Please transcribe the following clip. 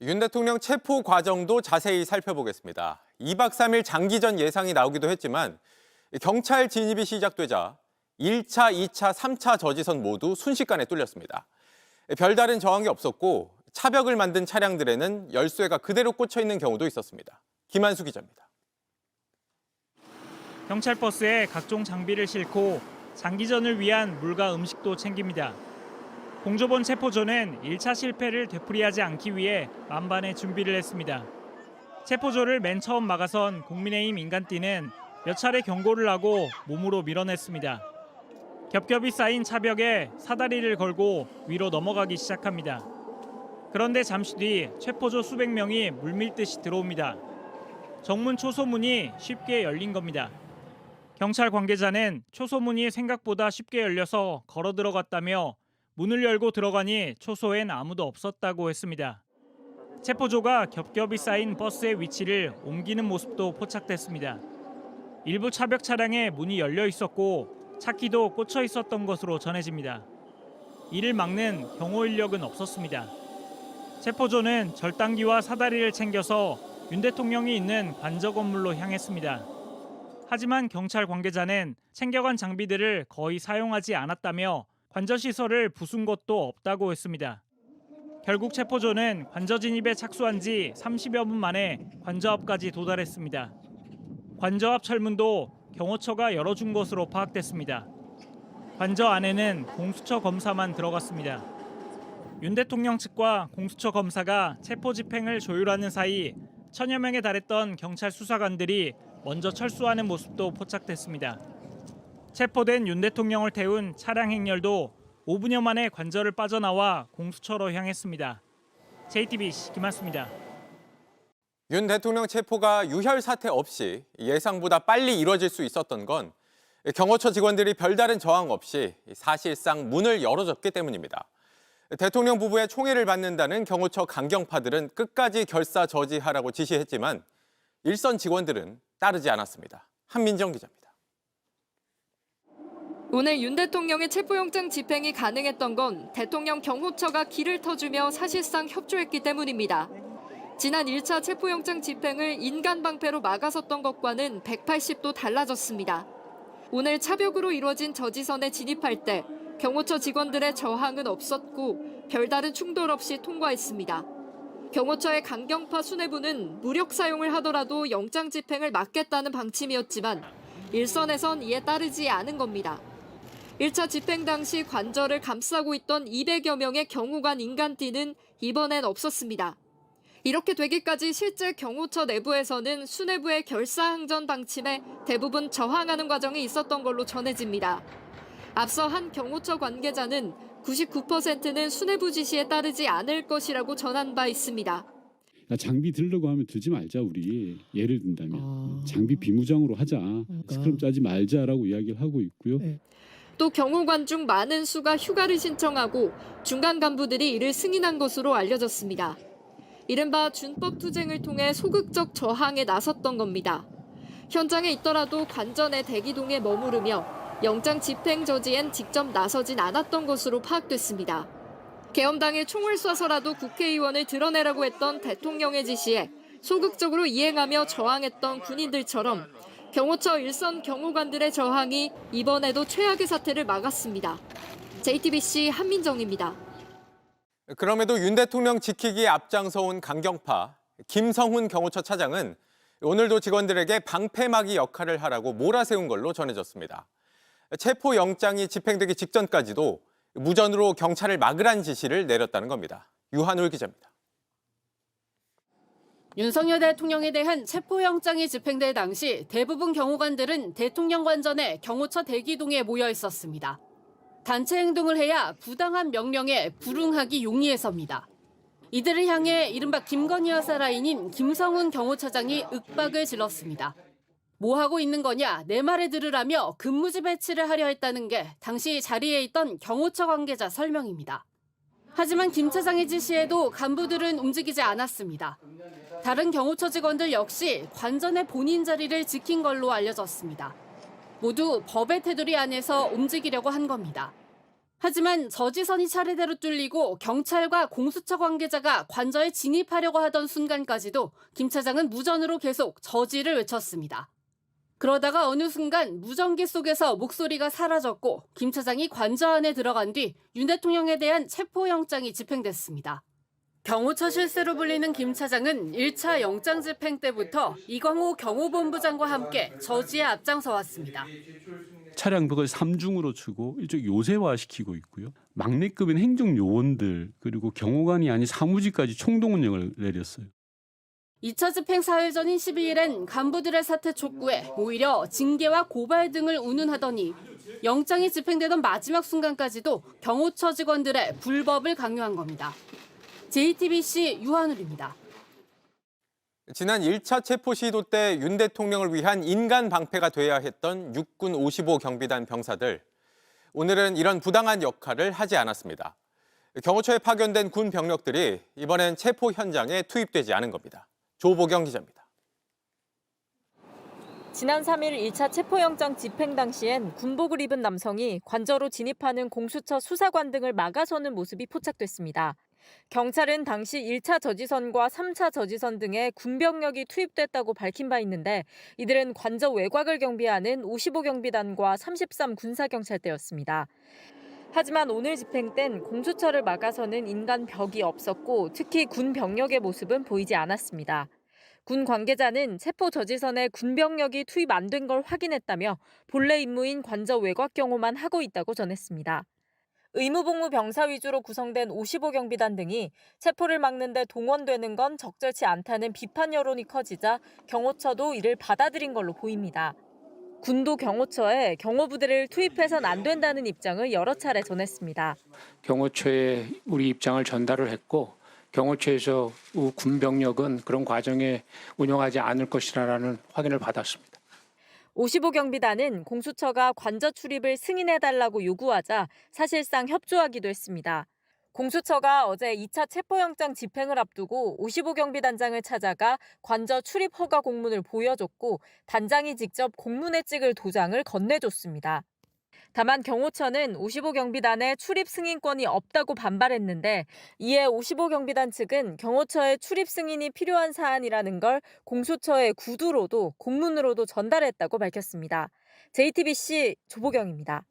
윤 대통령 체포 과정도 자세히 살펴보겠습니다. 2박 3일 장기전 예상이 나오기도 했지만 경찰 진입이 시작되자 1차, 2차, 3차 저지선 모두 순식간에 뚫렸습니다. 별다른 저항이 없었고 차벽을 만든 차량들에는 열쇠가 그대로 꽂혀 있는 경우도 있었습니다. 김한수 기자입니다. 경찰 버스에 각종 장비를 싣고 장기전을 위한 물과 음식도 챙깁니다. 공조본 체포조는 1차 실패를 되풀이하지 않기 위해 만반의 준비를 했습니다. 체포조를 맨 처음 막아선 국민의힘 인간띠는 몇 차례 경고를 하고 몸으로 밀어냈습니다. 겹겹이 쌓인 차벽에 사다리를 걸고 위로 넘어가기 시작합니다. 그런데 잠시 뒤 체포조 수백 명이 물밀듯이 들어옵니다. 정문 초소문이 쉽게 열린 겁니다. 경찰 관계자는 초소문이 생각보다 쉽게 열려서 걸어 들어갔다며 문을 열고 들어가니 초소엔 아무도 없었다고 했습니다. 체포조가 겹겹이 쌓인 버스의 위치를 옮기는 모습도 포착됐습니다. 일부 차벽 차량에 문이 열려 있었고 차키도 꽂혀 있었던 것으로 전해집니다. 이를 막는 경호 인력은 없었습니다. 체포조는 절단기와 사다리를 챙겨서 윤 대통령이 있는 관저 건물로 향했습니다. 하지만 경찰 관계자는 챙겨간 장비들을 거의 사용하지 않았다며 관저 시설을 부순 것도 없다고 했습니다. 결국 체포조는 관저 진입에 착수한 지 30여 분 만에 관저 앞까지 도달했습니다. 관저 앞 철문도 경호처가 열어준 것으로 파악됐습니다. 관저 안에는 공수처 검사만 들어갔습니다. 윤 대통령 측과 공수처 검사가 체포 집행을 조율하는 사이 천여 명에 달했던 경찰 수사관들이 먼저 철수하는 모습도 포착됐습니다. 체포된 윤 대통령을 태운 차량 행렬도 5분여 만에 관저를 빠져나와 공수처로 향했습니다. JTBC 김한수입니다. 윤 대통령 체포가 유혈 사태 없이 예상보다 빨리 이뤄질 수 있었던 건 경호처 직원들이 별다른 저항 없이 사실상 문을 열어줬기 때문입니다. 대통령 부부의 총애를 받는다는 경호처 강경파들은 끝까지 결사저지하라고 지시했지만 일선 직원들은 따르지 않았습니다. 한민정 기자입니다. 오늘 윤 대통령의 체포영장 집행이 가능했던 건 대통령 경호처가 길을 터주며 사실상 협조했기 때문입니다. 지난 1차 체포영장 집행을 인간방패로 막아섰던 것과는 180도 달라졌습니다. 오늘 차벽으로 이루어진 저지선에 진입할 때 경호처 직원들의 저항은 없었고 별다른 충돌 없이 통과했습니다. 경호처의 강경파 수뇌부는 무력 사용을 하더라도 영장 집행을 막겠다는 방침이었지만 일선에선 이에 따르지 않은 겁니다. 1차 집행 당시 관저를 감싸고 있던 200여 명의 경호관 인간띠는 이번엔 없었습니다. 이렇게 되기까지 실제 경호처 내부에서는 수뇌부의 결사항전 방침에 대부분 저항하는 과정이 있었던 걸로 전해집니다. 앞서 한 경호처 관계자는 99%는 수뇌부 지시에 따르지 않을 것이라고 전한 바 있습니다. 장비 들려고 하면 들지 말자 우리. 예를 든다면 장비 비무장으로 하자. 스크럼 짜지 말자라고 이야기를 하고 있고요. 또 경호관 중 많은 수가 휴가를 신청하고 중간 간부들이 이를 승인한 것으로 알려졌습니다. 이른바 준법투쟁을 통해 소극적 저항에 나섰던 겁니다. 현장에 있더라도 관저 내 대기동에 머무르며 영장 집행 저지엔 직접 나서진 않았던 것으로 파악됐습니다. 계엄당에 총을 쏴서라도 국회의원을 드러내라고 했던 대통령의 지시에 소극적으로 이행하며 저항했던 군인들처럼 경호처 일선 경호관들의 저항이 이번에도 최악의 사태를 막았습니다. JTBC 한민정입니다. 그럼에도 윤 대통령 지키기에 앞장서온 강경파 김성훈 경호처 차장은 오늘도 직원들에게 방패막이 역할을 하라고 몰아세운 걸로 전해졌습니다. 체포영장이 집행되기 직전까지도 무전으로 경찰을 막으란 지시를 내렸다는 겁니다. 유한울 기자입니다. 윤석열 대통령에 대한 체포영장이 집행될 당시 대부분 경호관들은 대통령 관전에 경호처 대기동에 모여 있었습니다. 단체 행동을 해야 부당한 명령에 불응하기 용이해서입니다. 이들을 향해 이른바 김건희 여사 라인인 김성훈 경호처장이 윽박을 질렀습니다. 뭐 하고 있는 거냐, 내 말을 들으라며 근무지 배치를 하려 했다는 게 당시 자리에 있던 경호처 관계자 설명입니다. 하지만 김 차장의 지시에도 간부들은 움직이지 않았습니다. 다른 경호처 직원들 역시 관전의 본인 자리를 지킨 걸로 알려졌습니다. 모두 법의 테두리 안에서 움직이려고 한 겁니다. 하지만 저지선이 차례대로 뚫리고 경찰과 공수처 관계자가 관저에 진입하려고 하던 순간까지도 김 차장은 무전으로 계속 저지를 외쳤습니다. 그러다가 어느 순간 무전기 속에서 목소리가 사라졌고 김 차장이 관저 안에 들어간 뒤 윤 대통령에 대한 체포영장이 집행됐습니다. 경호처 실세로 불리는 김 차장은 1차 영장 집행 때부터 이광호 경호본부장과 함께 저지에 앞장서 왔습니다. 차량벽을 3중으로 치고 이쪽 요새화시키고 있고요. 막내급인 행정요원들 그리고 경호관이 아닌 사무직까지 총동원령을 내렸어요. 2차 집행 사흘 전인 12일엔 간부들의 사퇴 촉구에 오히려 징계와 고발 등을 운운하더니 영장이 집행되던 마지막 순간까지도 경호처 직원들의 불법을 강요한 겁니다. JTBC 유한울입니다. 지난 1차 체포 시도 때 윤 대통령을 위한 인간 방패가 돼야 했던 육군 55 경비단 병사들. 오늘은 이런 부당한 역할을 하지 않았습니다. 경호처에 파견된 군 병력들이 이번엔 체포 현장에 투입되지 않은 겁니다. 조보경 기자입니다. 지난 3일 1차 체포영장 집행 당시엔 군복을 입은 남성이 관저로 진입하는 공수처 수사관 등을 막아서는 모습이 포착됐습니다. 경찰은 당시 1차 저지선과 3차 저지선 등에 군병력이 투입됐다고 밝힌 바 있는데 이들은 관저 외곽을 경비하는 55 경비단과 33 군사경찰대였습니다. 하지만 오늘 집행 땐 공수처를 막아서는 인간 벽이 없었고 특히 군 병력의 모습은 보이지 않았습니다. 군 관계자는 체포 저지선에 군병력이 투입 안 된 걸 확인했다며 본래 임무인 관저 외곽 경호만 하고 있다고 전했습니다. 의무복무 병사 위주로 구성된 55 경비단 등이 체포를 막는 데 동원되는 건 적절치 않다는 비판 여론이 커지자 경호처도 이를 받아들인 걸로 보입니다. 군도 경호처에 경호부대를 투입해선 안 된다는 입장을 여러 차례 전했습니다. 경호처에 우리 입장을 전달을 했고 경호처에서 군병력은 그런 과정에 운영하지 않을 것이라는 확인을 받았습니다. 55 경비단은 공수처가 관저 출입을 승인해달라고 요구하자 사실상 협조하기도 했습니다. 공수처가 어제 2차 체포영장 집행을 앞두고 55 경비단장을 찾아가 관저 출입 허가 공문을 보여줬고 단장이 직접 공문에 찍을 도장을 건네줬습니다. 다만 경호처는 55 경비단에 출입 승인권이 없다고 반발했는데 이에 55 경비단 측은 경호처에 출입 승인이 필요한 사안이라는 걸 공수처의 구두로도 공문으로도 전달했다고 밝혔습니다. JTBC 조보경입니다.